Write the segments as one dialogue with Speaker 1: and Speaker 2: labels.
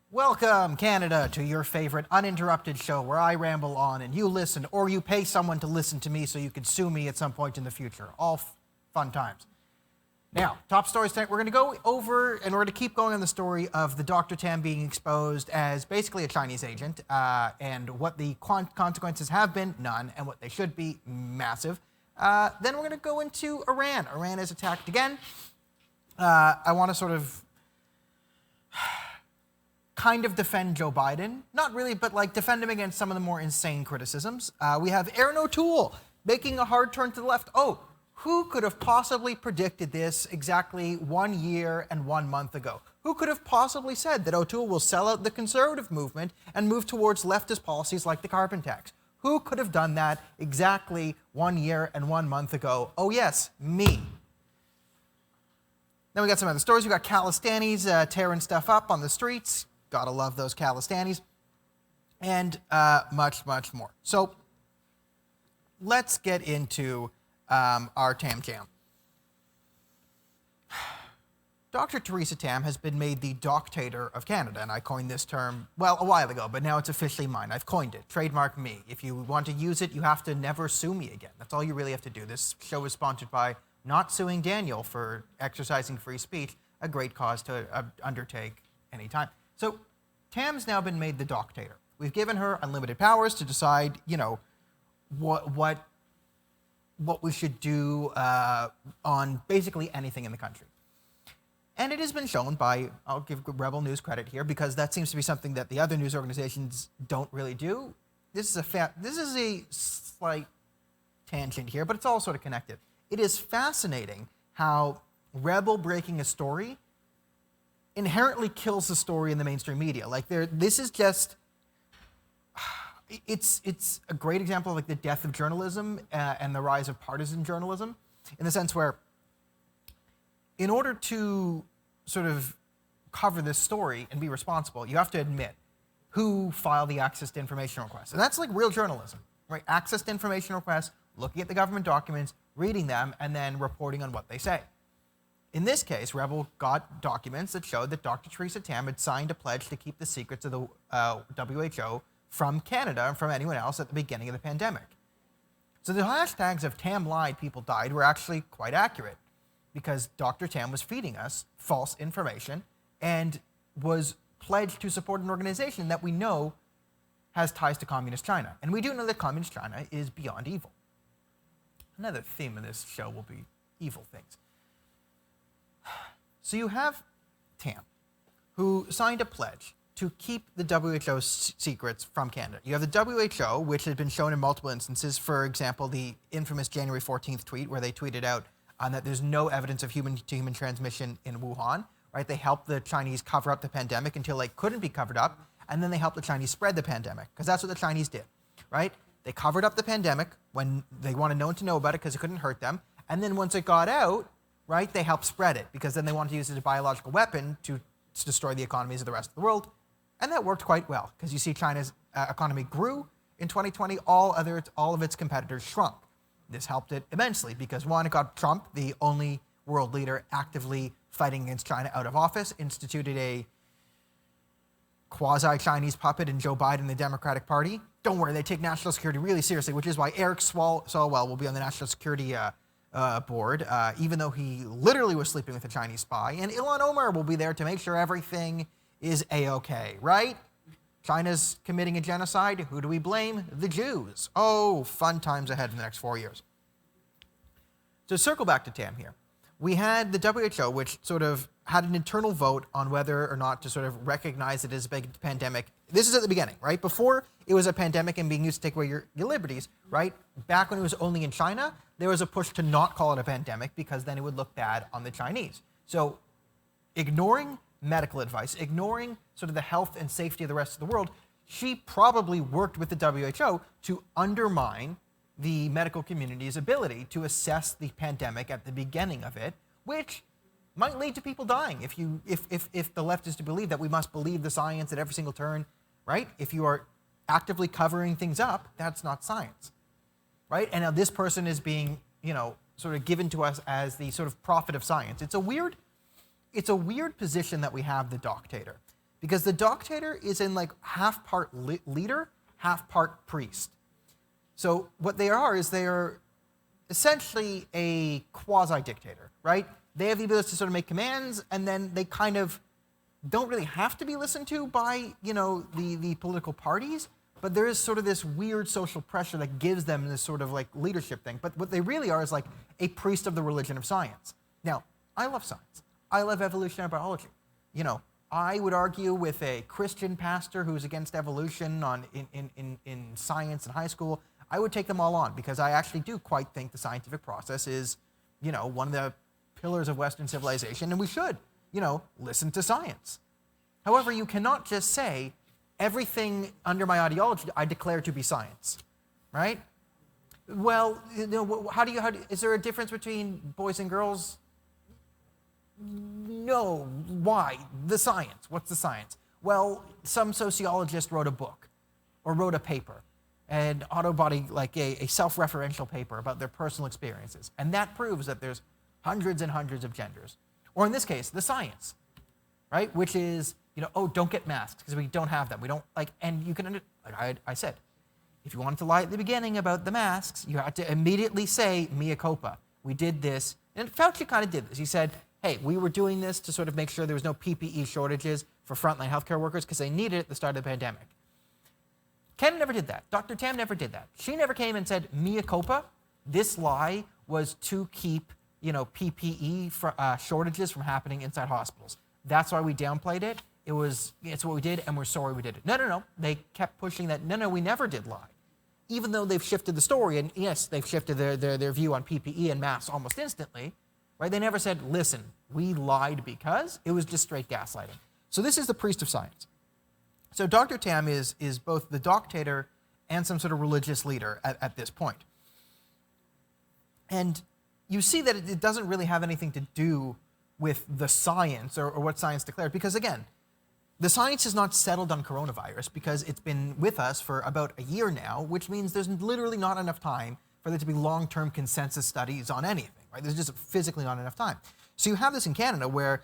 Speaker 1: Welcome, Canada, to your favorite uninterrupted show where I ramble on and you listen, or you pay someone to listen to me so you can sue me at some point in the future. All fun times. Now, top stories tonight. We're going to go over, and we're going to keep going on the story of the Dr. Tam being exposed as basically a Chinese agent, and what the consequences have been, none, and what they should be, massive. Then we're going to go into Iran. Iran is attacked again. I want to sort of kind of defend Joe Biden. Not really, but like defend him against some of the more insane criticisms. We have Aaron O'Toole making a hard turn to the left. Oh, who could have possibly predicted this exactly 1 year and 1 month ago? Who could have possibly said that O'Toole will sell out the conservative movement and move towards leftist policies like the carbon tax? Who could have done that exactly 1 year and 1 month ago? Oh yes, me. Then we got some other stories. We got Khalistanis tearing stuff up on the streets. Gotta love those Khalistanis. And much, much more. So let's get into our Tam Jam. Dr. Theresa Tam has been made the Doctator of Canada, and I coined this term, well, a while ago, but now it's officially mine. I've coined it. Trademark me. If you want to use it, you have to never sue me again. That's all you really have to do. This show is sponsored by not suing Daniel for exercising free speech, a great cause to undertake anytime. So Tam's now been made the Doctator. We've given her unlimited powers to decide, you know, what we should do on basically anything in the country. And it has been shown by, I'll give Rebel News credit here, because that seems to be something that the other news organizations don't really do. This is a slight tangent here, but it's all sort of connected. It is fascinating how Rebel breaking a story inherently kills the story in the mainstream media. Like this is just, it's a great example of like the death of journalism and the rise of partisan journalism, in the sense where, in order to sort of cover this story and be responsible, you have to admit who filed the access to information request. And that's like real journalism, right? Access to information requests, looking at the government documents, reading them, and then reporting on what they say. In this case, Rebel got documents that showed that Dr. Theresa Tam had signed a pledge to keep the secrets of the WHO from Canada and from anyone else at the beginning of the pandemic. So the hashtags of Tam lied, people died were actually quite accurate, because Dr. Tam was feeding us false information and was pledged to support an organization that we know has ties to Communist China. And we do know that Communist China is beyond evil. Another theme of this show will be evil things. So you have Tam, who signed a pledge to keep the WHO's secrets from Canada. You have the WHO, which has been shown in multiple instances. For example, the infamous January 14th tweet where they tweeted out that there's no evidence of human-to-human transmission in Wuhan. Right? They helped the Chinese cover up the pandemic until it couldn't be covered up, and then they helped the Chinese spread the pandemic, because that's what the Chinese did. Right? They covered up the pandemic when they wanted no one to know about it because it couldn't hurt them, and then once it got out, right, they helped spread it, because then they wanted to use it as a biological weapon to destroy the economies of the rest of the world. And that worked quite well, because you see China's economy grew in 2020, all of its competitors shrunk. This helped it immensely, because one, it got Trump, the only world leader actively fighting against China, out of office, instituted a quasi-Chinese puppet in Joe Biden, the Democratic Party. Don't worry, they take national security really seriously, which is why Eric Swalwell will be on the national security board, even though he literally was sleeping with a Chinese spy. And Ilhan Omar will be there to make sure everything is A-okay, right? China's committing a genocide. Who do we blame? The Jews. Oh, fun times ahead in the next 4 years. To circle back to Tam here, we had the WHO, which sort of had an internal vote on whether or not to sort of recognize it as a big pandemic. This is at the beginning, right? Before it was a pandemic and being used to take away your liberties, right? Back when it was only in China, there was a push to not call it a pandemic, because then it would look bad on the Chinese. So ignoring medical advice, ignoring sort of the health and safety of the rest of the world, she probably worked with the WHO to undermine the medical community's ability to assess the pandemic at the beginning of it, which might lead to people dying if the left is to believe that we must believe the science at every single turn, right? If you are actively covering things up, that's not science, right? And now this person is being, sort of given to us as the sort of prophet of science. It's a weird position that we have the Doctator, because the Doctator is in like half part leader, half part priest. So what they are is they are essentially a quasi-dictator, right? They have the ability to sort of make commands, and then they kind of don't really have to be listened to by, the political parties, but there is sort of this weird social pressure that gives them this sort of like leadership thing. But what they really are is like a priest of the religion of science. Now, I love science. I love evolutionary biology. I would argue with a Christian pastor who's against evolution in science in high school. I would take them all on because I actually do quite think the scientific process is, one of the pillars of Western civilization, and we should, listen to science. However, you cannot just say, everything under my ideology I declare to be science, right? Well, is there a difference between boys and girls? No. Why? The science. What's the science? Well, some sociologist wrote a book or wrote a paper, an autobody, like a self-referential paper about their personal experiences. And that proves that there's hundreds and hundreds of genders. Or in this case, the science, right? Which is, don't get masks because we don't have them. We don't and you can, I said, if you wanted to lie at the beginning about the masks, you had to immediately say, mea culpa. We did this. And Fauci kind of did this. He said, hey, we were doing this to sort of make sure there was no PPE shortages for frontline healthcare workers because they needed it at the start of the pandemic. Ken never did that. Dr. Tam never did that. She never came and said, mea culpa. This lie was to keep, PPE shortages from happening inside hospitals. That's why we downplayed it. It's what we did, and we're sorry we did it. No. They kept pushing that, no, we never did lie. Even though they've shifted the story, and yes, they've shifted their view on PPE and masks almost instantly, right? They never said, listen, we lied because it was just straight gaslighting. So this is the priest of science. So Dr. Tam is both the Doctator and some sort of religious leader at this point. And you see that it doesn't really have anything to do with the science or what science declared, because again, the science is not settled on coronavirus because it's been with us for about a year now, which means there's literally not enough time for there to be long-term consensus studies on anything, right? There's just physically not enough time. So you have this in Canada where,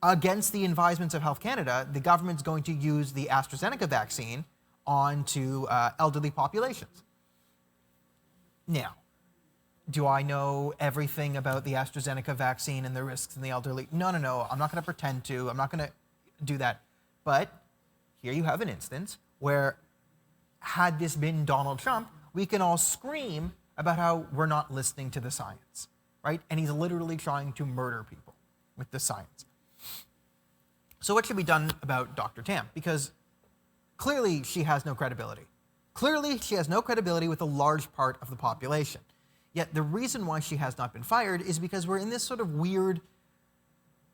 Speaker 1: against the advisements of Health Canada, the government's going to use the AstraZeneca vaccine onto elderly populations. Now, do I know everything about the AstraZeneca vaccine and the risks in the elderly? No. I'm not going to pretend to. I'm not going to do that. But here you have an instance where, had this been Donald Trump, we can all scream about how we're not listening to the science, right? And he's literally trying to murder people with the science. So what should be done about Dr. Tam? Because clearly she has no credibility. Clearly she has no credibility with a large part of the population. Yet the reason why she has not been fired is because we're in this sort of weird,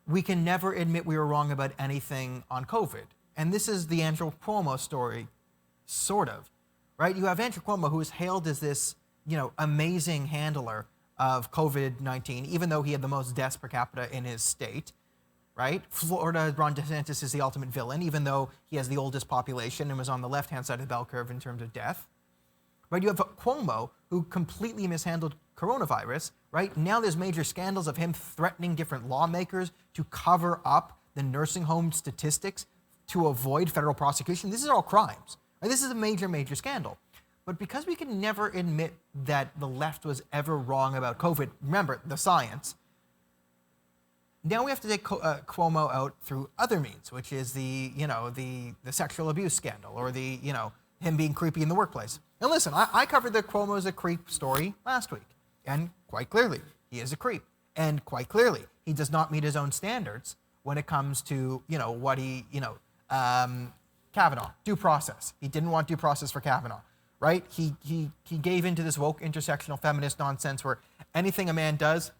Speaker 1: we can never admit we were wrong about anything on COVID. And this is the Andrew Cuomo story, sort of, right? You have Andrew Cuomo, who is hailed as this, amazing handler of COVID-19, even though he had the most deaths per capita in his state, right? Florida, Ron DeSantis is the ultimate villain, even though he has the oldest population and was on the left-hand side of the bell curve in terms of death. Right, you have Cuomo, who completely mishandled coronavirus, right? Now there's major scandals of him threatening different lawmakers to cover up the nursing home statistics to avoid federal prosecution. This is all crimes. Right? This is a major, major scandal. But because we can never admit that the left was ever wrong about COVID, remember, the science, now we have to take Cuomo out through other means, which is the sexual abuse scandal or him being creepy in the workplace. And listen, I covered the Cuomo's a creep story last week, and quite clearly, he is a creep. And quite clearly, he does not meet his own standards when it comes to, what he, Kavanaugh, due process. He didn't want due process for Kavanaugh, right? He gave into this woke intersectional feminist nonsense where anything a man does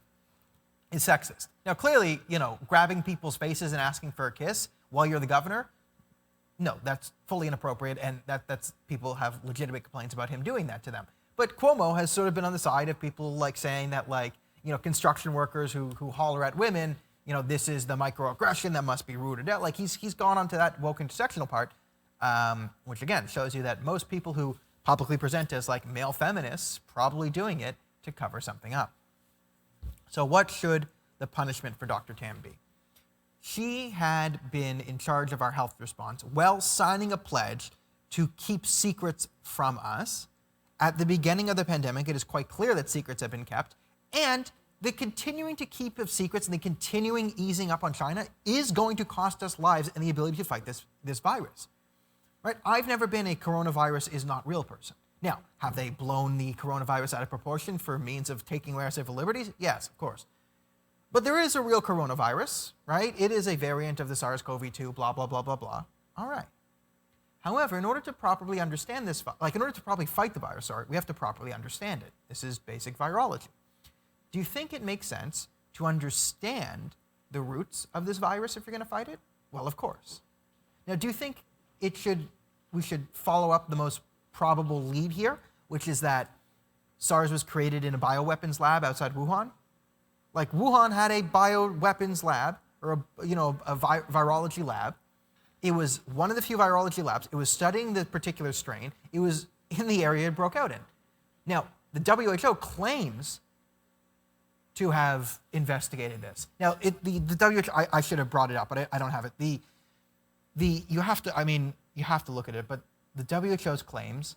Speaker 1: is sexist. Now, clearly, grabbing people's faces and asking for a kiss while you're the governor, no, that's fully inappropriate, and that's people have legitimate complaints about him doing that to them. But Cuomo has sort of been on the side of people saying that construction workers who holler at women, this is the microaggression that must be rooted out. He's gone onto that woke intersectional part, which again shows you that most people who publicly present as male feminists probably doing it to cover something up. So what should the punishment for Dr. Tam be? she had been in charge of our health response while signing a pledge to keep secrets from us. At the beginning of the pandemic, it is quite clear that secrets have been kept, and the continuing to keep of secrets and the continuing easing up on China is going to cost us lives and the ability to fight this virus. Right? I've never been a coronavirus is not real person. Now, have they blown the coronavirus out of proportion for means of taking away our civil liberties? Yes, of course. But there is a real coronavirus, right? It is a variant of the SARS-CoV-2, blah, blah, blah, blah, blah. All right. However, in order to properly understand this, in order to properly fight the virus, we have to properly understand it. This is basic virology. Do you think it makes sense to understand the roots of this virus if you're going to fight it? Well, of course. Now, do you think we should follow up the most probable lead here, which is that SARS was created in a bioweapons lab outside Wuhan? Like, Wuhan had a bioweapons lab, or a virology lab. It was one of the few virology labs. It was studying the particular strain. It was in the area it broke out in. Now, the WHO claims to have investigated this. Now, the WHO, I should have brought it up, but I don't have it. You have to look at it, but the WHO's claims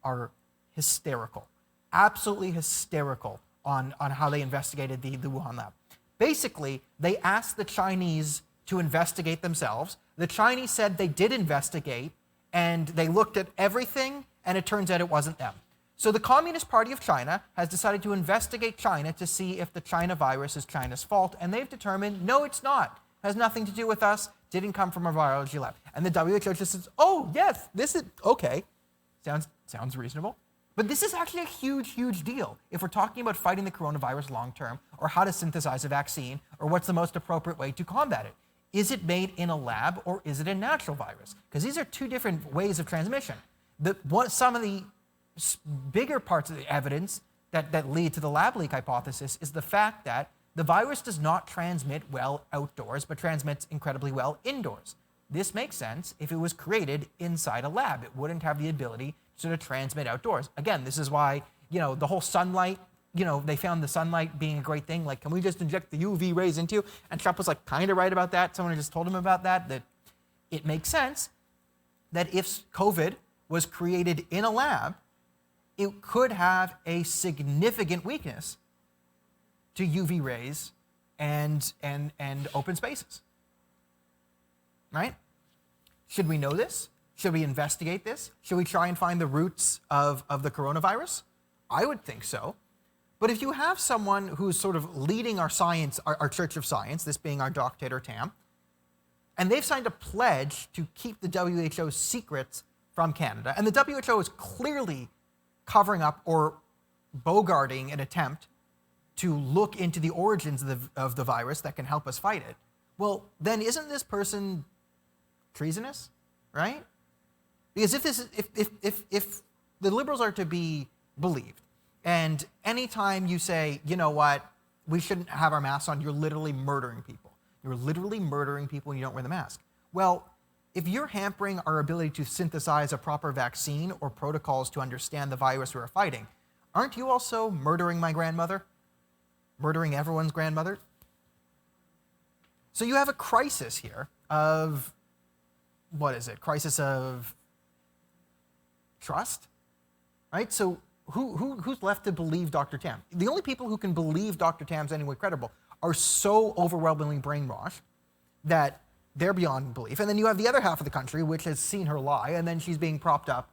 Speaker 1: are hysterical, absolutely hysterical on how they investigated the Wuhan lab. Basically, they asked the Chinese to investigate themselves. The Chinese said they did investigate, and they looked at everything, and it turns out it wasn't them. So the Communist Party of China has decided to investigate China to see if the China virus is China's fault, and they've determined, no, it's not. It has nothing to do with us, didn't come from a virology lab. And the WHO just says, oh, yes, this is, okay. Sounds reasonable. But this is actually a huge, huge deal if we're talking about fighting the coronavirus long term, or how to synthesize a vaccine, or what's the most appropriate way to combat it. Is it made in a lab, or is it a natural virus? Because these are two different ways of transmission. Some of the bigger parts of the evidence that lead to the lab leak hypothesis is the fact that the virus does not transmit well outdoors, but transmits incredibly well indoors. This makes sense if it was created inside a lab. It wouldn't have the ability to sort of transmit outdoors. Again, this is why, the whole sunlight, they found the sunlight being a great thing. Like, can we just inject the UV rays into you? And Trump was like kind of right about that. Someone just told him about that it makes sense that if COVID was created in a lab, it could have a significant weakness to UV rays and open spaces, right? Should we know this? Should we investigate this? Should we try and find the roots of the coronavirus? I would think so. But if you have someone who's sort of leading our science, our Church of Science, this being our Doctator Tam, and they've signed a pledge to keep the WHO's secrets from Canada, and the WHO is clearly covering up or bogarting an attempt to look into the origins of the virus that can help us fight it, well, then isn't this person treasonous, right? Because if the liberals are to be believed, and anytime you say, you know what, we shouldn't have our masks on, you're literally murdering people. You're literally murdering people when you don't wear the mask. Well, if you're hampering our ability to synthesize a proper vaccine or protocols to understand the virus we're fighting, aren't you also murdering my grandmother? Murdering everyone's grandmother? So you have a crisis here of, what is it? Crisis of trust, right? So who's left to believe Dr. Tam? The only people who can believe Dr. Tam's anyway credible are so overwhelmingly brainwashed that they're beyond belief. And then you have the other half of the country, which has seen her lie, and then she's being propped up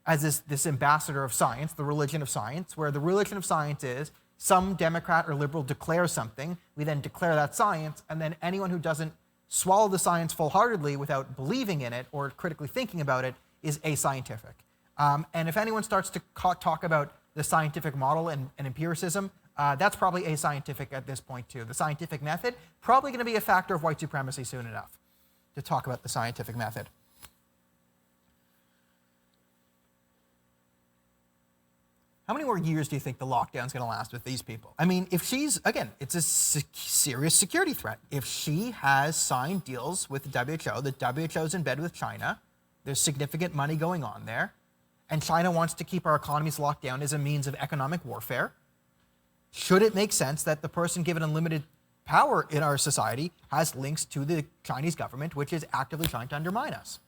Speaker 1: as this ambassador of science, the religion of science, where the religion of science is some Democrat or liberal declares something, we then declare that science, and then anyone who doesn't swallow the science full-heartedly without believing in it or critically thinking about it is ascientific. And if anyone starts to talk about the scientific model and empiricism, that's probably ascientific at this point too. The scientific method, probably going to be a factor of white supremacy soon enough to talk about the scientific method. How many more years do you think the lockdown's going to last with these people? I mean, if she's, again, it's a serious security threat. If she has signed deals with the WHO's in bed with China, there's significant money going on there, and China wants to keep our economies locked down as a means of economic warfare, should it make sense that the person given unlimited power in our society has links to the Chinese government, which is actively trying to undermine us?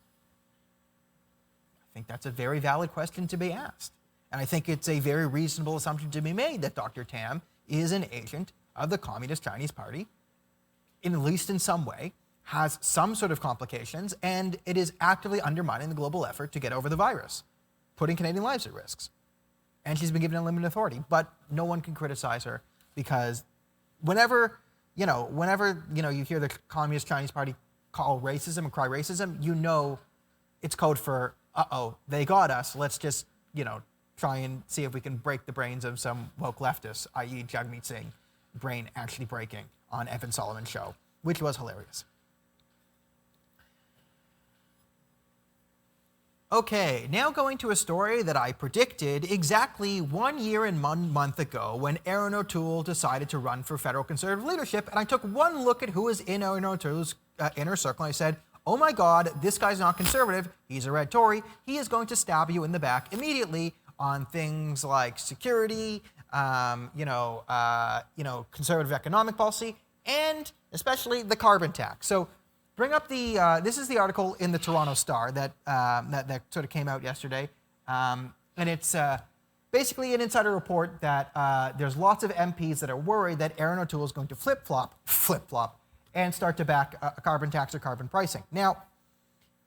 Speaker 1: I think that's a very valid question to be asked. And I think it's a very reasonable assumption to be made that Dr. Tam is an agent of the Communist Chinese Party, at least in some way, has some sort of complications, and it is actively undermining the global effort to get over the virus, putting Canadian lives at risk. And she's been given unlimited authority, but no one can criticize her because whenever you hear the Communist Chinese Party call racism and cry racism, you know it's code for, uh-oh, they got us. Let's just, try and see if we can break the brains of some woke leftists, i.e. Jagmeet Singh, brain actually breaking on Evan Solomon's show, which was hilarious. Okay, now going to a story that I predicted exactly 1 year and 1 month ago when Erin O'Toole decided to run for federal Conservative leadership, and I took one look at who was in Erin O'Toole's inner circle, and I said, oh my God, this guy's not Conservative, he's a red Tory, he is going to stab you in the back immediately on things like security, conservative economic policy, and especially the carbon tax. So bring up this is the article in the Toronto Star that sort of came out yesterday. And it's basically an insider report that there's lots of MPs that are worried that Erin O'Toole is going to flip-flop, and start to back a carbon tax or carbon pricing. Now,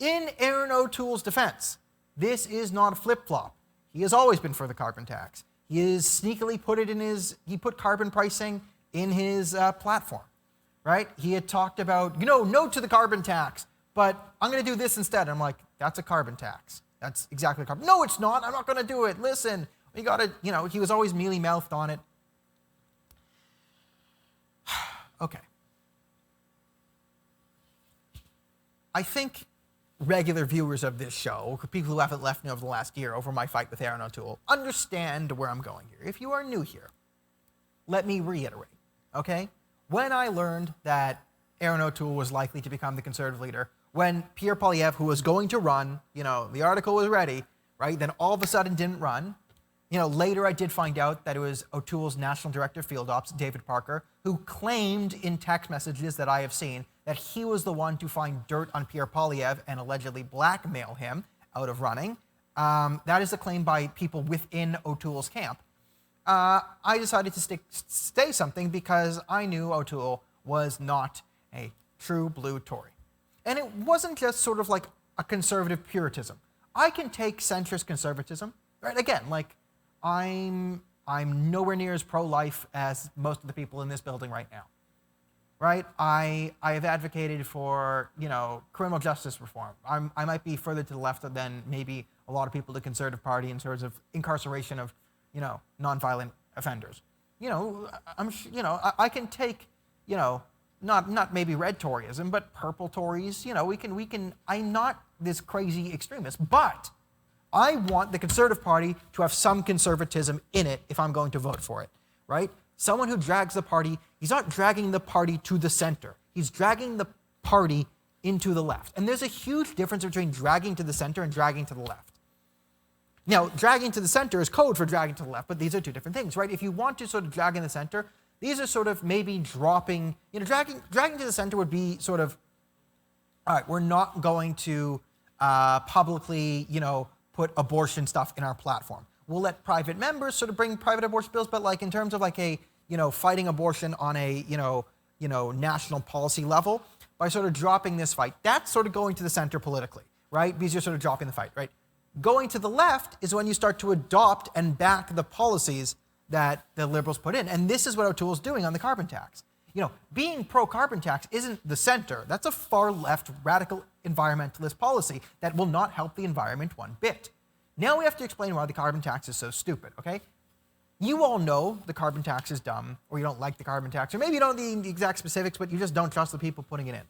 Speaker 1: in Erin O'Toole's defense, this is not a flip-flop. He has always been for the carbon tax. He has sneakily put carbon pricing in his platform, right? He had talked about, no to the carbon tax, but I'm going to do this instead. I'm like, that's a carbon tax. That's exactly carbon. No, it's not. I'm not going to do it. Listen, you got to, he was always mealy-mouthed on it. Okay. I think regular viewers of this show, people who haven't left me over the last year over my fight with Erin O'Toole, understand where I'm going here. If you are new here, let me reiterate, okay? When I learned that Erin O'Toole was likely to become the Conservative leader, when Pierre Poilievre, who was going to run, the article was ready, right, then all of a sudden didn't run. Later I did find out that it was O'Toole's National Director of Field Ops, David Parker, who claimed in text messages that I have seen that he was the one to find dirt on Pierre Poilievre and allegedly blackmail him out of running. That is a claim by people within O'Toole's camp. I decided to say something because I knew O'Toole was not a true blue Tory. And it wasn't just sort of like a conservative puritanism. I can take centrist conservatism, right? Again, like I'm nowhere near as pro-life as most of the people in this building right now. Right? I have advocated for, criminal justice reform. I might be further to the left than maybe a lot of people in the Conservative Party in terms of incarceration of, nonviolent offenders. I can take, not maybe red Toryism, but purple Tories. I'm not this crazy extremist, but I want the Conservative Party to have some conservatism in it if I'm going to vote for it, right? Someone who drags the party, he's not dragging the party to the center. He's dragging the party into the left. And there's a huge difference between dragging to the center and dragging to the left. Now, dragging to the center is code for dragging to the left, but these are two different things, right? If you want to sort of drag in the center, these are sort of maybe dropping, dragging to the center would be sort of, all right, we're not going to publicly, put abortion stuff in our platform. We'll let private members sort of bring private abortion bills, but like in terms of like a, fighting abortion on a, national policy level, by sort of dropping this fight, that's sort of going to the center politically, right? Because you're sort of dropping the fight, right? Going to the left is when you start to adopt and back the policies that the Liberals put in. And this is what O'Toole's doing on the carbon tax. Being pro-carbon tax isn't the center. That's a far left radical environmentalist policy that will not help the environment one bit. Now we have to explain why the carbon tax is so stupid, okay? You all know the carbon tax is dumb, or you don't like the carbon tax, or maybe you don't know the exact specifics, but you just don't trust the people putting it in.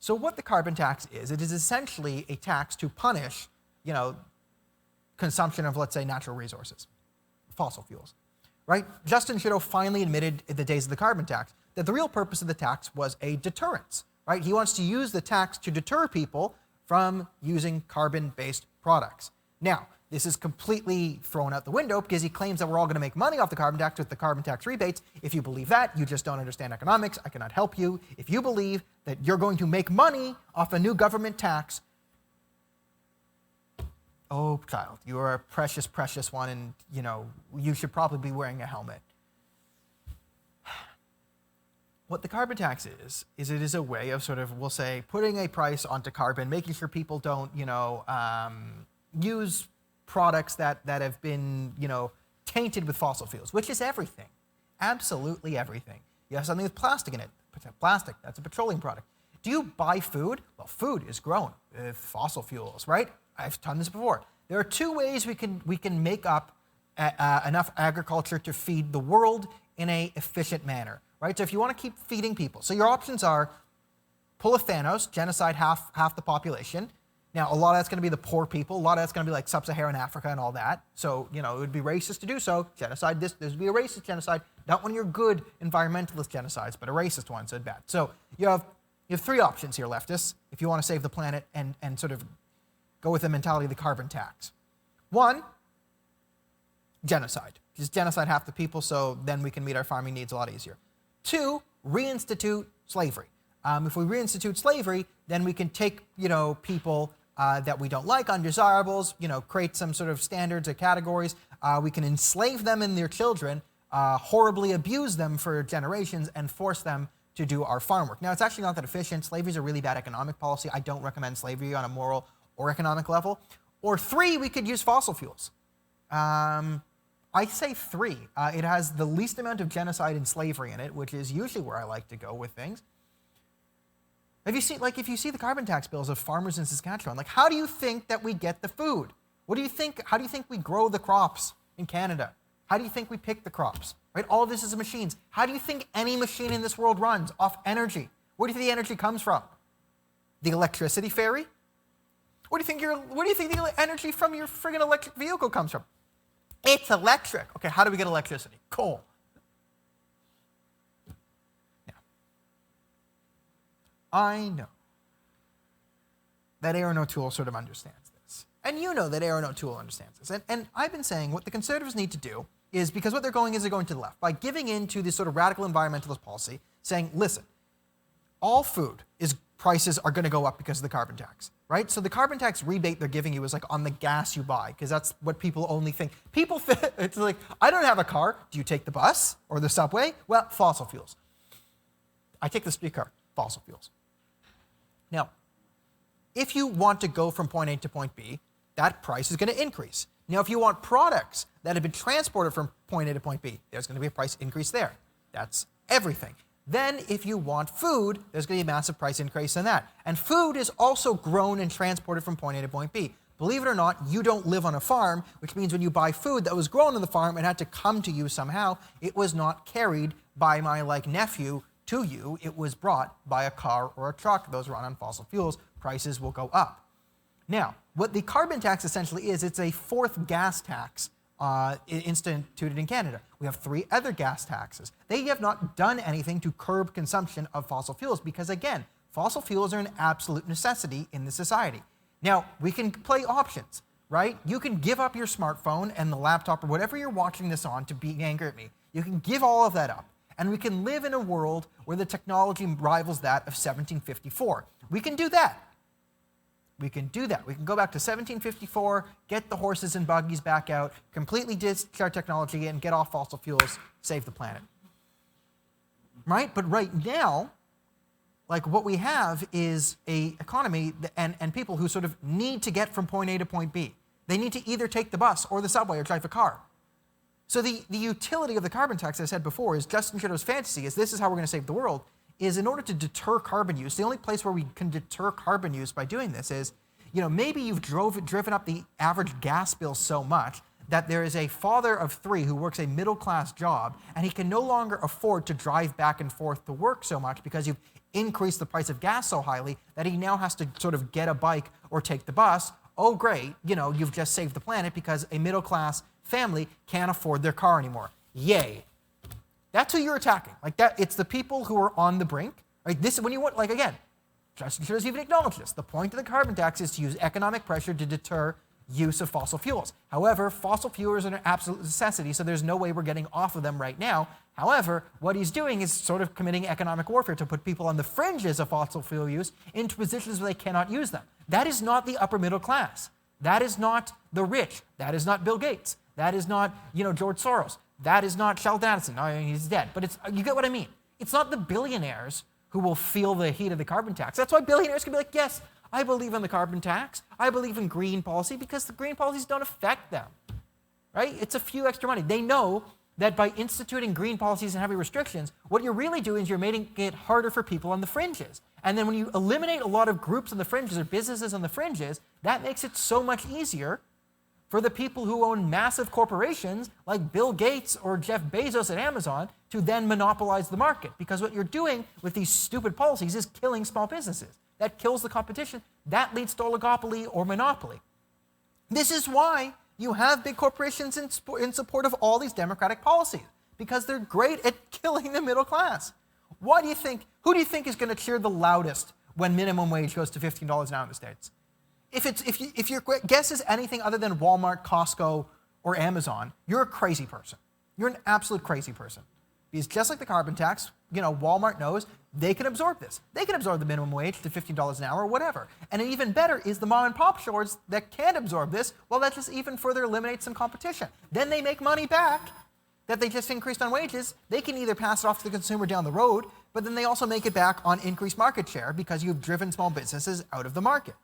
Speaker 1: So what the carbon tax is, it is essentially a tax to punish, consumption of, let's say, natural resources, fossil fuels, right? Justin Trudeau finally admitted in the days of the carbon tax that the real purpose of the tax was a deterrence, right? He wants to use the tax to deter people from using carbon-based products. Now, This is completely thrown out the window because he claims that we're all going to make money off the carbon tax with the carbon tax rebates. If you believe that, you just don't understand economics. I cannot help you. If you believe that you're going to make money off a new government tax, oh, child, you are a precious, precious one, and, you should probably be wearing a helmet. What the carbon tax is it is a way of sort of, we'll say, putting a price onto carbon, making sure people don't, use products that have been, tainted with fossil fuels, which is everything, absolutely everything. You have something with plastic in it. Plastic, that's a petroleum product. Do you buy food? Well, food is grown with fossil fuels, right? I've done this before. There are two ways we can make up enough agriculture to feed the world in an efficient manner, right? So if you want to keep feeding people, so your options are pull a Thanos, genocide half the population. Now, a lot of that's going to be the poor people. A lot of that's going to be like sub-Saharan Africa and all that. So, it would be racist to do so. Genocide, this would be a racist genocide. Not one of your good environmentalist genocides, but a racist one, so bad. So you have three options here, leftists, if you want to save the planet and sort of go with the mentality of the carbon tax. One, genocide. Just genocide half the people, so then we can meet our farming needs a lot easier. Two, reinstitute slavery. If we reinstitute slavery, then we can take, people that we don't like, undesirables, create some sort of standards or categories. We can enslave them and their children, horribly abuse them for generations, and force them to do our farm work. Now, it's actually not that efficient. Slavery is a really bad economic policy. I don't recommend slavery on a moral or economic level. Or three, we could use fossil fuels. I say three. It has the least amount of genocide and slavery in it, which is usually where I like to go with things. If you see the carbon tax bills of farmers in Saskatchewan, how do you think that we get the food? How do you think we grow the crops in Canada? How do you think we pick the crops? Right? All of this is machines. How do you think any machine in this world runs? Off energy. Where do you think the energy comes from? The electricity fairy? Where do you think the energy from your friggin' electric vehicle comes from? It's electric. Okay, how do we get electricity? Coal. I know that Aaron O'Toole sort of understands this. And you know that Aaron O'Toole understands this. And I've been saying what the Conservatives need to do is, because what they're going to the left, by giving in to this sort of radical environmentalist policy, saying, listen, all food prices are going to go up because of the carbon tax, right? So the carbon tax rebate they're giving you is on the gas you buy, because that's what people only think. It's like, I don't have a car. Do you take the bus or the subway? Well, fossil fuels. I take the streetcar, fossil fuels. Now, if you want to go from point A to point B, that price is going to increase. Now, if you want products that have been transported from point A to point B, there's going to be a price increase there. That's everything. Then, if you want food, there's going to be a massive price increase in that. And food is also grown and transported from point A to point B. Believe it or not, you don't live on a farm, which means when you buy food that was grown on the farm and had to come to you somehow, it was not carried by my nephew to you. It was brought by a car or a truck. Those run on fossil fuels. Prices will go up. Now, what the carbon tax essentially is, it's a fourth gas tax instituted in Canada. We have three other gas taxes. They have not done anything to curb consumption of fossil fuels because, again, fossil fuels are an absolute necessity in the society. Now, we can play options, right? You can give up your smartphone and the laptop or whatever you're watching this on to be angry at me. You can give all of that up. And we can live in a world where the technology rivals that of 1754. We can do that. We can do that. We can go back to 1754, get the horses and buggies back out, completely ditch our technology, and get off fossil fuels, save the planet. Right? But right now, what we have is an economy and people who sort of need to get from point A to point B. They need to either take the bus or the subway or drive a car. So the utility of the carbon tax, as I said before, is Justin Trudeau's fantasy, is this is how we're going to save the world, is in order to deter carbon use. The only place where we can deter carbon use by doing this is, maybe you've driven up the average gas bill so much that there is a father of three who works a middle-class job, and he can no longer afford to drive back and forth to work so much because you've increased the price of gas so highly that he now has to sort of get a bike or take the bus. Oh, great, you've just saved the planet because a middle-class family can't afford their car anymore. Yay. That's who you're attacking. It's the people who are on the brink. Right? This, when you want, again, Justin Trudeau's even acknowledged this. The point of the carbon tax is to use economic pressure to deter use of fossil fuels. However, fossil fuels are an absolute necessity, so there's no way we're getting off of them right now. However, what he's doing is sort of committing economic warfare to put people on the fringes of fossil fuel use into positions where they cannot use them. That is not the upper middle class. That is not the rich. That is not Bill Gates. That is not, George Soros. That is not Sheldon Adelson. No, he's dead. But you get what I mean. It's not the billionaires who will feel the heat of the carbon tax. That's why billionaires can be like, yes, I believe in the carbon tax. I believe in green policy, because the green policies don't affect them, right? It's a few extra money. They know that by instituting green policies and heavy restrictions, what you're really doing is you're making it harder for people on the fringes. And then when you eliminate a lot of groups on the fringes or businesses on the fringes, that makes it so much easier for the people who own massive corporations like Bill Gates or Jeff Bezos at Amazon to then monopolize the market. Because what you're doing with these stupid policies is killing small businesses. That kills the competition. That leads to oligopoly or monopoly. This is why you have big corporations in support of all these democratic policies, because they're great at killing the middle class. Who do you think is going to cheer the loudest when minimum wage goes to $15 an hour in the States? If your guess is anything other than Walmart, Costco, or Amazon, you're a crazy person. You're an absolute crazy person. Because just like the carbon tax, Walmart knows they can absorb this. They can absorb the minimum wage to $15 an hour or whatever. And even better is the mom and pop stores that can't absorb this, well, that just even further eliminates some competition. Then they make money back that they just increased on wages. They can either pass it off to the consumer down the road, but then they also make it back on increased market share because you've driven small businesses out of the market.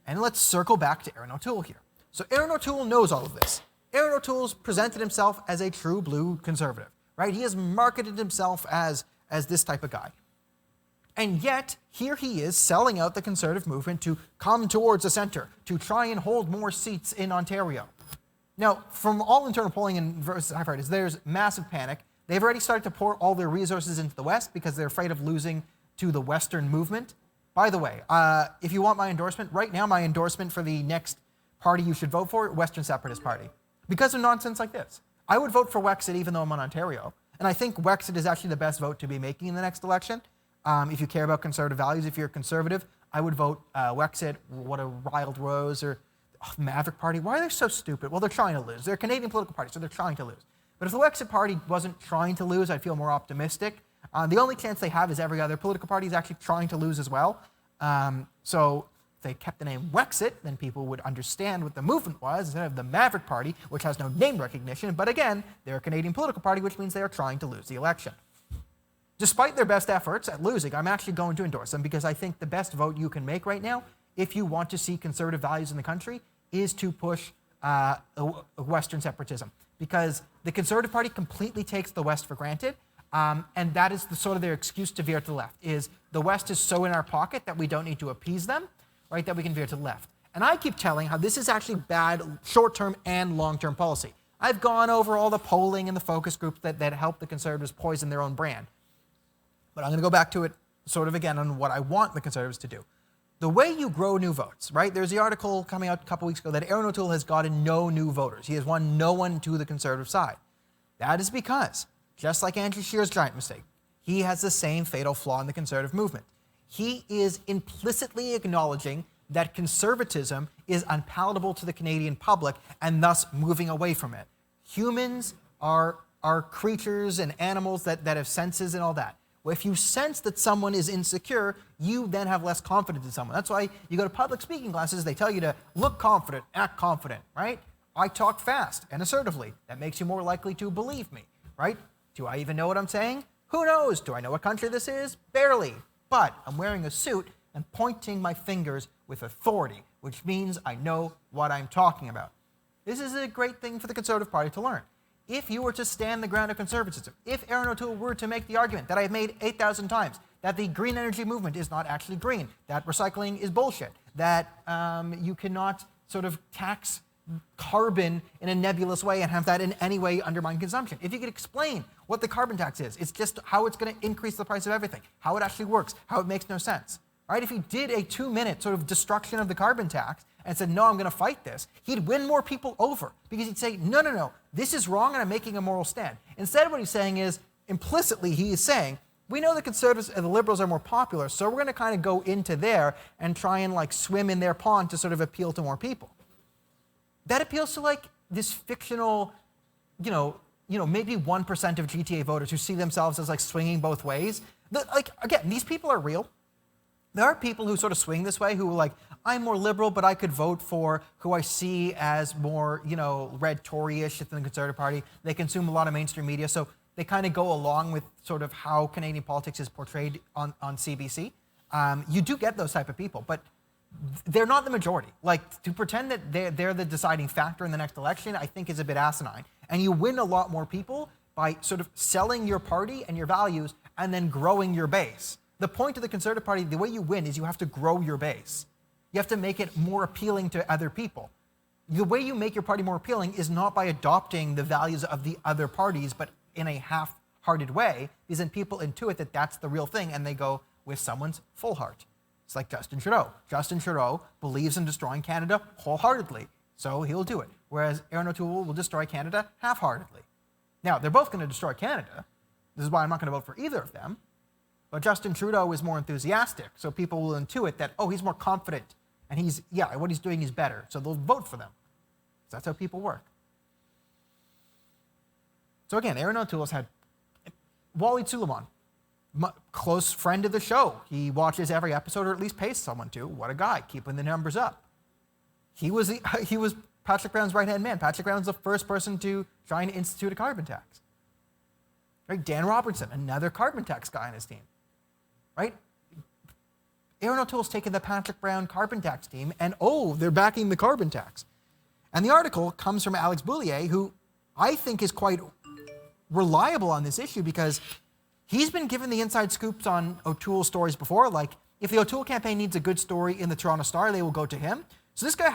Speaker 1: And let's circle back to Erin O'Toole here. So Erin O'Toole knows all of this. Erin O'Toole's presented himself as a true blue conservative, right? He has marketed himself as this type of guy. And yet, here he is selling out the conservative movement to come towards the center, to try and hold more seats in Ontario. Now, from all internal polling and I've heard, there's massive panic. They've already started to pour all their resources into the West because they're afraid of losing to the Western movement. By the way, if you want my endorsement, right now my endorsement for the next party you should vote for, Western Separatist Party. Because of nonsense like this. I would vote for Wexit even though I'm on Ontario. And I think Wexit is actually the best vote to be making in the next election. If you care about conservative values, if you're a conservative, I would vote Wexit, what a Wild Rose, or Maverick Party. Why are they so stupid? Well, they're trying to lose. They're a Canadian political party, so they're trying to lose. But if the Wexit Party wasn't trying to lose, I'd feel more optimistic. The only chance they have is every other political party is actually trying to lose as well. So if they kept the name Wexit, then people would understand what the movement was instead of the Maverick Party, which has no name recognition. But again, they're a Canadian political party, which means they are trying to lose the election. Despite their best efforts at losing, I'm actually going to endorse them because I think the best vote you can make right now, if you want to see conservative values in the country, is to push Western separatism. Because the Conservative Party completely takes the West for granted, and that is sort of their excuse to veer to the left, is the West is so in our pocket that we don't need to appease them, right, that we can veer to the left. And I keep telling how this is actually bad short-term and long-term policy. I've gone over all the polling and the focus groups that help the Conservatives poison their own brand. But I'm going to go back to it sort of again on what I want the Conservatives to do. The way you grow new votes, right? There's the article coming out a couple weeks ago that Erin O'Toole has gotten no new voters. He has won no one to the Conservative side. That is because, just like Andrew Scheer's giant mistake, he has the same fatal flaw in the Conservative movement. He is implicitly acknowledging that conservatism is unpalatable to the Canadian public and thus moving away from it. Humans are creatures and animals that have senses and all that. Well, if you sense that someone is insecure, you then have less confidence in someone. That's why you go to public speaking classes, they tell you to look confident, act confident, right? I talk fast and assertively. That makes you more likely to believe me, right? Do I even know what I'm saying? Who knows? Do I know what country this is? Barely. But I'm wearing a suit and pointing my fingers with authority, which means I know what I'm talking about. This is a great thing for the Conservative Party to learn. If you were to stand the ground of conservatism, if Erin O'Toole were to make the argument that I've made 8,000 times, that the green energy movement is not actually green, that recycling is bullshit, that you cannot sort of tax carbon in a nebulous way and have that in any way undermine consumption. If you could explain what the carbon tax is, it's just how it's going to increase the price of everything, how it actually works, how it makes no sense. Right? If he did a 2-minute sort of destruction of the carbon tax and said, no, I'm going to fight this, he'd win more people over because he'd say, no, this is wrong and I'm making a moral stand. Instead, what he's saying is, implicitly, he is saying, we know the conservatives and the liberals are more popular, so we're going to kind of go into there and try and like swim in their pond to sort of appeal to more people. That appeals to like this fictional, maybe 1% of GTA voters who see themselves as like swinging both ways. Again, these people are real. There are people who sort of swing this way who are like, I'm more liberal, but I could vote for who I see as more, red Tory-ish than the Conservative Party. They consume a lot of mainstream media, so they kind of go along with sort of how Canadian politics is portrayed on CBC. You do get those type of people, but they're not the majority. Like, to pretend that they're the deciding factor in the next election, I think is a bit asinine. And you win a lot more people by sort of selling your party and your values and then growing your base. The point of the Conservative Party, the way you win is you have to grow your base. You have to make it more appealing to other people. The way you make your party more appealing is not by adopting the values of the other parties, but in a half-hearted way, because then people intuit that that's the real thing and they go with someone's full heart. It's like Justin Trudeau. Justin Trudeau believes in destroying Canada wholeheartedly, so he'll do it. Whereas Aaron O'Toole will destroy Canada half-heartedly. Now, they're both going to destroy Canada. This is why I'm not going to vote for either of them. But Justin Trudeau is more enthusiastic, so people will intuit that, oh, he's more confident, and what he's doing is better, so they'll vote for them. That's how people work. So again, Aaron O'Toole's had Wally Suleiman, close friend of the show. He watches every episode, or at least pays someone to. What a guy, keeping the numbers up. He was Patrick Brown's right-hand man. Patrick Brown's the first person to try and institute a carbon tax. Right? Dan Robertson, another carbon tax guy on his team. Right? Aaron O'Toole's taken the Patrick Brown carbon tax team, and they're backing the carbon tax. And the article comes from Alex Boulier, who I think is quite reliable on this issue because he's been given the inside scoops on O'Toole stories before. Like, if the O'Toole campaign needs a good story in the Toronto Star, they will go to him. So this guy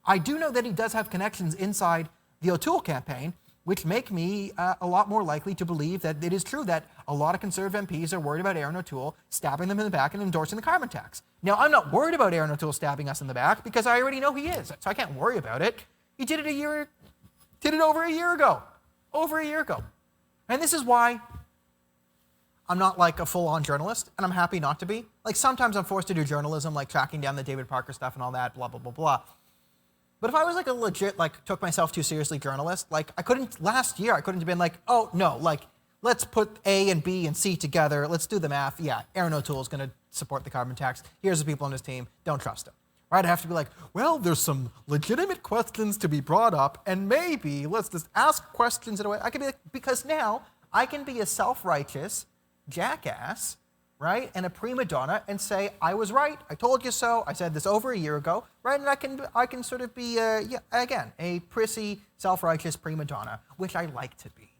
Speaker 1: I do know that he does have connections inside the O'Toole campaign, which make me a lot more likely to believe that it is true that a lot of Conservative MPs are worried about Aaron O'Toole stabbing them in the back and endorsing the carbon tax. Now, I'm not worried about Aaron O'Toole stabbing us in the back because I already know he is, so I can't worry about it. He did it over a year ago. And this is why I'm not like a full-on journalist, and I'm happy not to be. Like, sometimes I'm forced to do journalism, like tracking down the David Parker stuff and all that, blah, blah, blah, blah. But if I was like a legit, took myself too seriously journalist, last year I couldn't have been like, oh, no, let's put A and B and C together, let's do the math. Yeah, Aaron O'Toole is going to support the carbon tax. Here's the people on his team, don't trust him. Right? I have to be like, well, there's some legitimate questions to be brought up, and maybe let's just ask questions in a way. I can be like, because now I can be a self-righteous jackass, right, and a prima donna, and say, I was right, I told you so, I said this over a year ago, right, and I can sort of be, a prissy, self-righteous prima donna, which I like to be,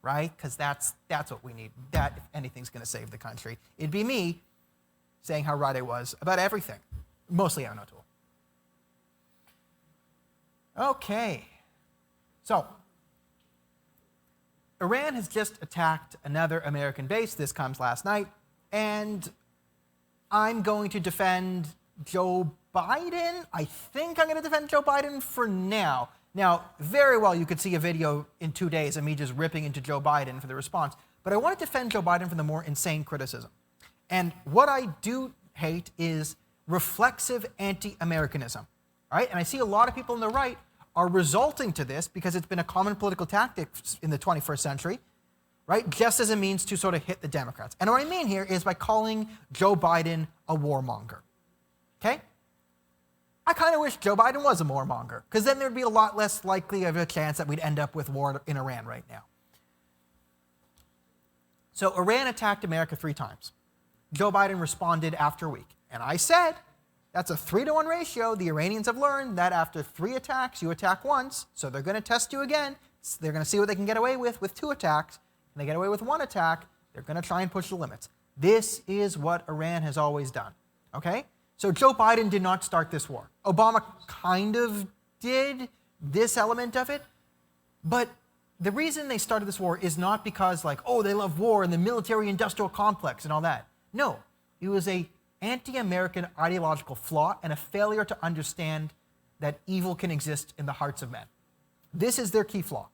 Speaker 1: right, because that's what we need. That, if anything's going to save the country, it'd be me saying how right I was about everything, mostly Aaron O'Toole. Okay, so Iran has just attacked another American base. This comes last night. And I'm going to defend Joe Biden. I think I'm going to defend Joe Biden for now. Now, very well, you could see a video in 2 days of me just ripping into Joe Biden for the response. But I want to defend Joe Biden from the more insane criticism. And what I do hate is reflexive anti-Americanism. Right? And I see a lot of people on the right are resulting to this because it's been a common political tactic in the 21st century. Right? Just as a means to sort of hit the Democrats. And what I mean here is by calling Joe Biden a warmonger. Okay? I kind of wish Joe Biden was a warmonger, because then there'd be a lot less likely of a chance that we'd end up with war in Iran right now. So Iran attacked America 3 times. Joe Biden responded after a week. And I said, that's a 3-to-1 ratio. The Iranians have learned that after 3 attacks, you attack once, so they're going to test you again. They're going to see what they can get away with 2 attacks. And they get away with 1 attack, they're going to try and push the limits. This is what Iran has always done, okay? So Joe Biden did not start this war. Obama kind of did this element of it, but the reason they started this war is not because they love war and the military-industrial complex and all that. No, it was a anti-American ideological flaw and a failure to understand that evil can exist in the hearts of men. This is their key flaw.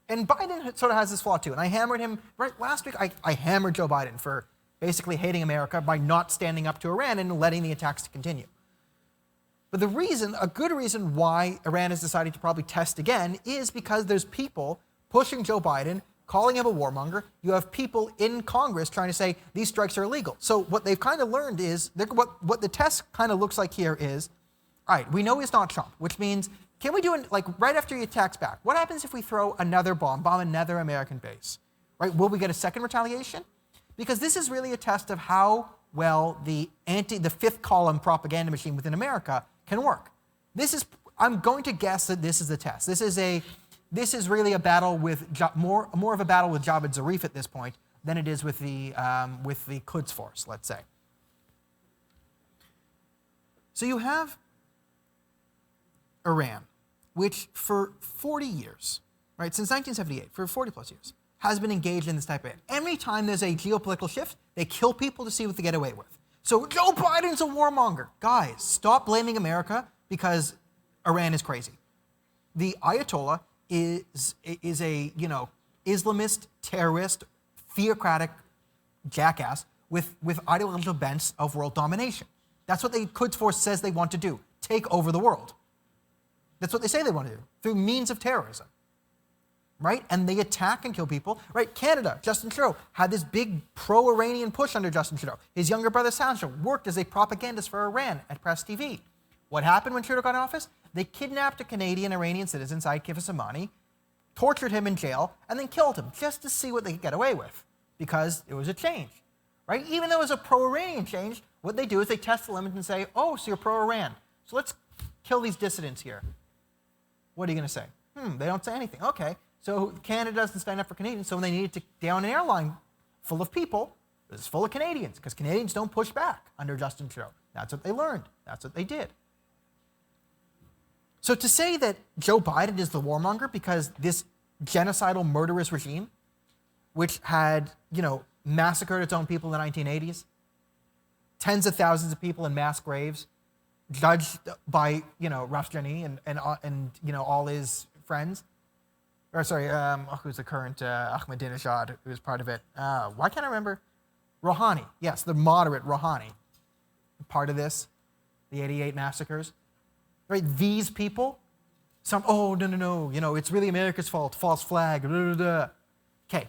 Speaker 1: And Biden sort of has this flaw too. And I hammered him, right, last week I hammered Joe Biden for basically hating America by not standing up to Iran and letting the attacks continue. But the reason, a good reason why Iran has decided to probably test again is because there's people pushing Joe Biden, calling him a warmonger. You have people in Congress trying to say these strikes are illegal. So what they've kind of learned is, what the test kind of looks like here is, all right, we know he's not Trump, which means, can we do it like right after he attacks back? What happens if we throw another bomb another American base? Right? Will we get a second retaliation? Because this is really a test of how well the fifth column propaganda machine within America can work. I'm going to guess that this is the test. This is really a battle with more of a battle with Javad Zarif at this point than it is with the Quds Force, let's say. So you have Iran, which for 40 years, right, since 1978, for 40 plus years, has been engaged in this type of thing. Every time there's a geopolitical shift, they kill people to see what they get away with. So Joe Biden's a warmonger. Guys, stop blaming America because Iran is crazy. The Ayatollah is a, Islamist, terrorist, theocratic jackass with ideological bents of world domination. That's what the Quds Force says they want to do, take over the world. That's what they say they want to do, through means of terrorism, right? And they attack and kill people, right? Canada, Justin Trudeau, had this big pro-Iranian push under Justin Trudeau. His younger brother, Sancho, worked as a propagandist for Iran at Press TV. What happened when Trudeau got in office? They kidnapped a Canadian-Iranian citizen, Saeed Kifassamani, tortured him in jail, and then killed him just to see what they could get away with, because it was a change, right? Even though it was a pro-Iranian change, what they do is they test the limits and say, oh, so you're pro-Iran, so let's kill these dissidents here. What are you going to say? They don't say anything. Okay, so Canada doesn't stand up for Canadians, so when they needed to down an airline full of people, it was full of Canadians, because Canadians don't push back under Justin Trudeau. That's what they learned. That's what they did. So to say that Joe Biden is the warmonger because this genocidal, murderous regime, which had, massacred its own people in the 1980s, tens of thousands of people in mass graves, judged by, Rafsanjani and all his friends, or sorry, who's the current Ahmadinejad, who was part of it? Why can't I remember? Rouhani, yes, the moderate Rouhani, part of this, the 88 massacres. Right, these people, no, it's really America's fault, false flag, blah, blah, blah. Okay.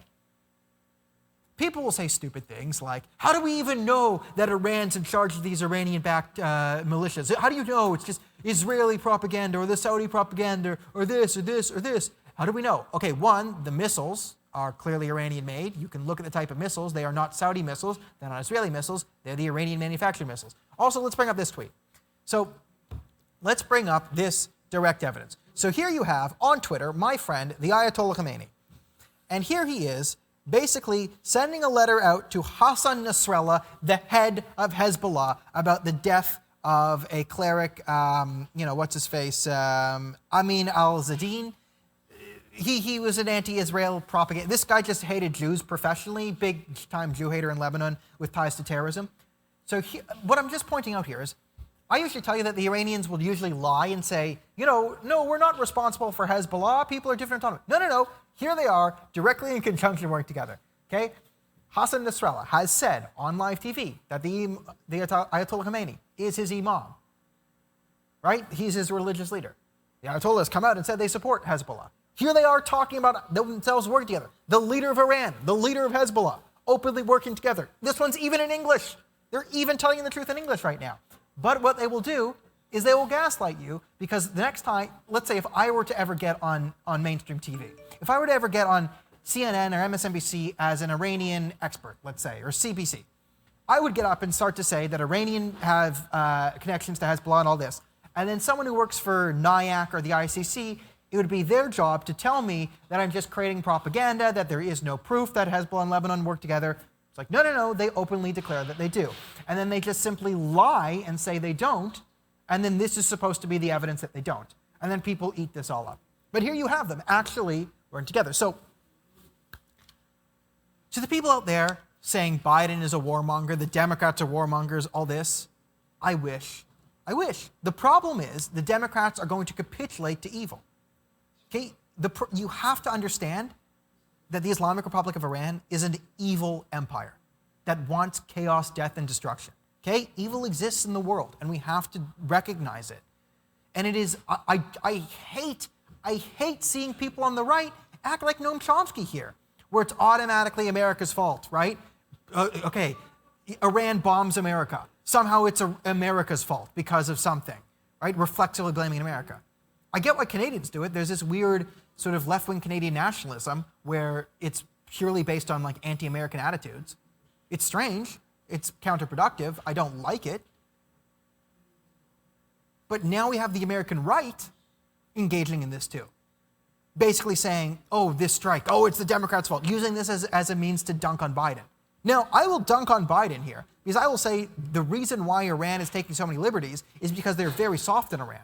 Speaker 1: People will say stupid things like, how do we even know that Iran's in charge of these Iranian-backed militias? How do you know it's just Israeli propaganda or the Saudi propaganda or this or this or this? How do we know? Okay, one, the missiles are clearly Iranian-made. You can look at the type of missiles. They are not Saudi missiles. They're not Israeli missiles. They're the Iranian-manufactured missiles. Also, let's bring up this tweet. So, let's bring up this direct evidence. So here you have, on Twitter, my friend, the Ayatollah Khamenei. And here he is, basically sending a letter out to Hassan Nasrallah, the head of Hezbollah, about the death of a cleric, what's-his-face, Amin al-Zadin. He was an anti-Israel propaganda. This guy just hated Jews professionally, big-time Jew hater in Lebanon with ties to terrorism. So what I'm just pointing out here is, I usually tell you that the Iranians will usually lie and say, no, we're not responsible for Hezbollah. People are different autonomy. No. Here they are, directly in conjunction, working together. Okay? Hassan Nasrallah has said on live TV that the Ayatollah Khamenei is his imam. Right? He's his religious leader. The Ayatollah has come out and said they support Hezbollah. Here they are talking about themselves working together. The leader of Iran, the leader of Hezbollah, openly working together. This one's even in English. They're even telling you the truth in English right now. But what they will do is they will gaslight you, because the next time, let's say if I were to ever get on mainstream TV, if I were to ever get on CNN or MSNBC as an Iranian expert, let's say, or CBC, I would get up and start to say that Iranian have connections to Hezbollah and all this. And then someone who works for NIAC or the ICC, it would be their job to tell me that I'm just creating propaganda, that there is no proof that Hezbollah and Lebanon work together. It's like, no, they openly declare that they do. And then they just simply lie and say they don't, and then this is supposed to be the evidence that they don't. And then people eat this all up. But here you have them actually working together. So, to the people out there saying Biden is a warmonger, the Democrats are warmongers, all this, I wish. The problem is the Democrats are going to capitulate to evil. Okay? you have to understand that the Islamic Republic of Iran is an evil empire that wants chaos, death, and destruction. Okay? Evil exists in the world, and we have to recognize it. And it is, I hate seeing people on the right act like Noam Chomsky here, where it's automatically America's fault, right? Okay, Iran bombs America. Somehow it's America's fault because of something, right? Reflexively blaming America. I get why Canadians do it. There's this weird sort of left-wing Canadian nationalism where it's purely based on like anti-American attitudes. It's strange. It's counterproductive. I don't like it. But now we have the American right engaging in this too. Basically saying, oh, this strike, oh, it's the Democrats' fault, using this as a means to dunk on Biden. Now, I will dunk on Biden here, because I will say the reason why Iran is taking so many liberties is because they're very soft in Iran,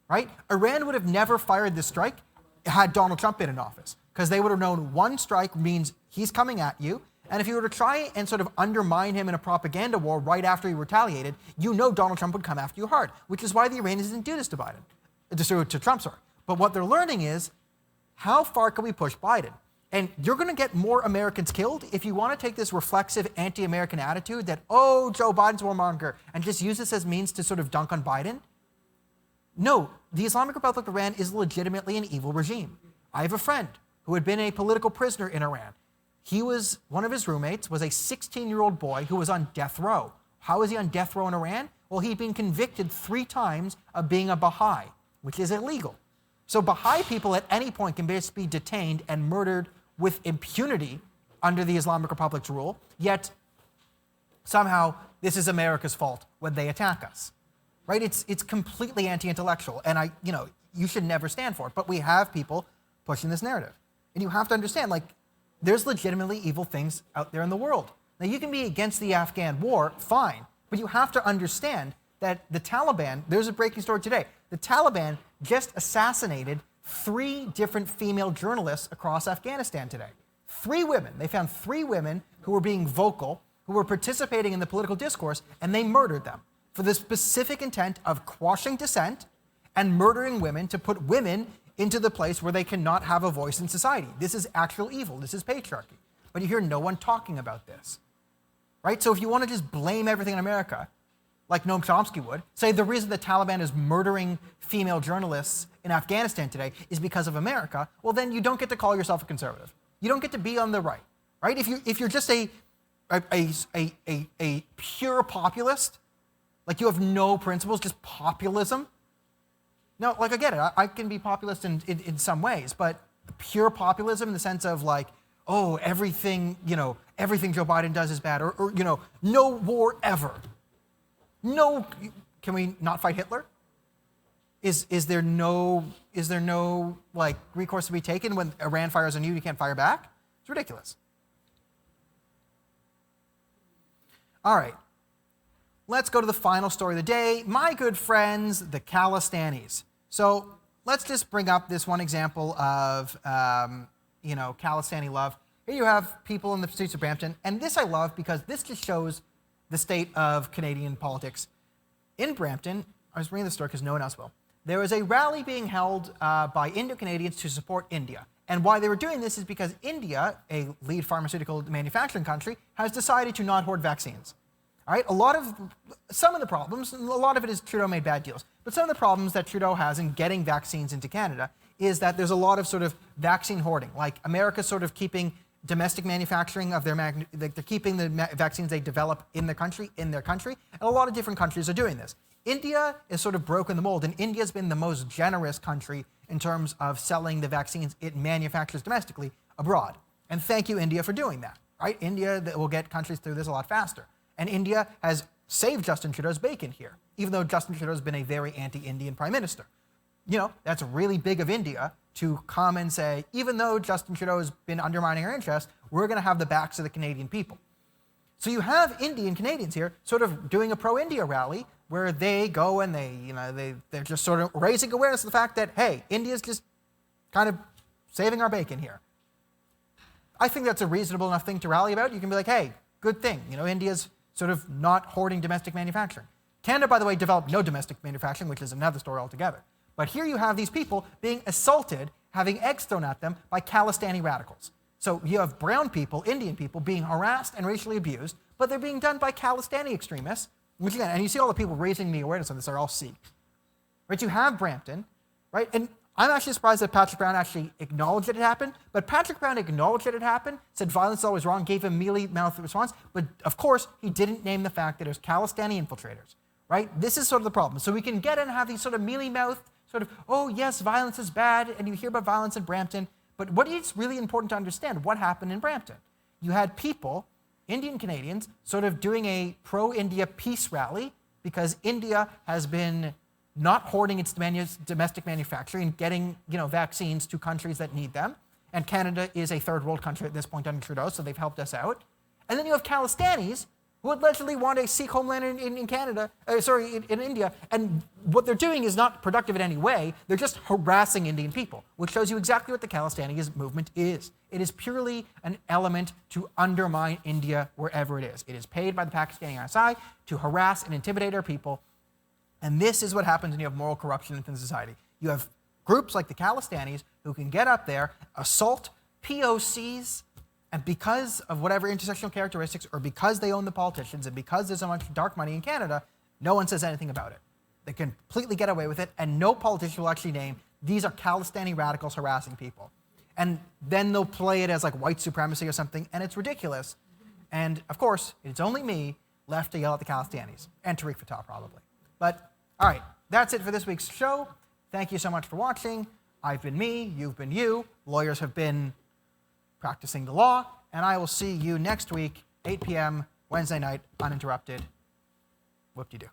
Speaker 1: right? Iran would have never fired this strike had Donald Trump been in office, because they would have known one strike means he's coming at you, and if you were to try and sort of undermine him in a propaganda war right after he retaliated, you know Donald Trump would come after you hard, which is why the Iranians didn't do this to Biden, to Trump, sorry. But what they're learning is, how far can we push Biden? And you're going to get more Americans killed if you want to take this reflexive anti-American attitude that, oh, Joe Biden's warmonger, and just use this as means to sort of dunk on Biden. No, the Islamic Republic of Iran is legitimately an evil regime. I have a friend who had been a political prisoner in Iran. One of his roommates was a 16-year-old boy who was on death row. How is he on death row in Iran? Well, he'd been convicted 3 times of being a Baha'i, which is illegal. So Baha'i people at any point can basically be detained and murdered with impunity under the Islamic Republic's rule, yet somehow this is America's fault when they attack us, right? It's completely anti-intellectual, and you should never stand for it, but we have people pushing this narrative. And you have to understand, like, there's legitimately evil things out there in the world. Now, you can be against the Afghan war, fine, but you have to understand that the Taliban, there's a breaking story today, the Taliban just assassinated 3 different female journalists across Afghanistan today. 3 women. They found 3 women who were being vocal, who were participating in the political discourse, and they murdered them for the specific intent of quashing dissent and murdering women to put women into the place where they cannot have a voice in society. This is actual evil. This is patriarchy. But you hear no one talking about this, right? So if you want to just blame everything in America, like Noam Chomsky would, say the reason the Taliban is murdering female journalists in Afghanistan today is because of America, well, then you don't get to call yourself a conservative. You don't get to be on the right, right? If you're just a pure populist, like you have no principles, just populism. No, like I get it. I can be populist in some ways, but pure populism in the sense of like, oh, everything Joe Biden does is bad, or no war ever. No, can we not fight Hitler? Is there no like recourse to be taken when Iran fires on you, you can't fire back? It's ridiculous. All right, let's go to the final story of the day. My good friends, the Khalistanis. So let's just bring up this one example of Khalistani love. Here you have people in the streets of Brampton, and this I love because this just shows the state of Canadian politics. In Brampton, I was reading the story because no one else will, there was a rally being held by Indo-Canadians to support India. And why they were doing this is because India, a lead pharmaceutical manufacturing country, has decided to not hoard vaccines. All right, some of the problems, a lot of it is Trudeau made bad deals, but some of the problems that Trudeau has in getting vaccines into Canada is that there's a lot of sort of vaccine hoarding, like America's sort of keeping domestic manufacturing of they're keeping the vaccines they develop in their country, and a lot of different countries are doing this. India is sort of broken the mold, and India's been the most generous country in terms of selling the vaccines it manufactures domestically abroad. And thank you, India, for doing that, right? India will get countries through this a lot faster. And India has saved Justin Trudeau's bacon here, even though Justin Trudeau's been a very anti-Indian prime minister. That's really big of India to come and say, even though Justin Trudeau has been undermining our interests, we're going to have the backs of the Canadian people. So you have Indian Canadians here sort of doing a pro-India rally where they go and they're just sort of raising awareness of the fact that, hey, India's just kind of saving our bacon here. I think that's a reasonable enough thing to rally about. You can be like, hey, good thing. India's sort of not hoarding domestic manufacturing. Canada, by the way, developed no domestic manufacturing, which is another story altogether. But here you have these people being assaulted, having eggs thrown at them by Khalistani radicals. So you have brown people, Indian people, being harassed and racially abused, but they're being done by Khalistani extremists, which again, and you see all the people raising the awareness on this are all Sikhs. Right? You have Brampton, right? And I'm actually surprised that Patrick Brown actually acknowledged that it happened, but Patrick Brown acknowledged that it happened, said violence is always wrong, gave a mealy-mouthed response, but of course, he didn't name the fact that it was Khalistani infiltrators, right? This is sort of the problem. So we can get in and have these sort of mealy-mouthed, sort of, oh yes, violence is bad, and you hear about violence in Brampton, but what is really important to understand, what happened in Brampton? You had people, Indian Canadians, sort of doing a pro-India peace rally because India has been not hoarding its domestic manufacturing and getting vaccines to countries that need them. And Canada is a third world country at this point under Trudeau, so they've helped us out. And then you have Khalistanis who allegedly want a Sikh homeland in India. And what they're doing is not productive in any way. They're just harassing Indian people, which shows you exactly what the Khalistani movement is. It is purely an element to undermine India wherever it is. It is paid by the Pakistani ISI to harass and intimidate our people. And this is what happens when you have moral corruption within society. You have groups like the Khalistanis who can get up there, assault POCs, and because of whatever intersectional characteristics, or because they own the politicians, and because there's so much dark money in Canada, no one says anything about it. They can completely get away with it, and no politician will actually name, these are Khalistani radicals harassing people. And then they'll play it as like white supremacy or something, and it's ridiculous. And of course, it's only me left to yell at the Khalistanis, and Tariq Fatah probably. But, all right, that's it for this week's show. Thank you so much for watching. I've been me, you've been you. Lawyers have been practicing the law, and I will see you next week, 8 p.m., Wednesday night, Uninterrupted. Whoop-de-doo.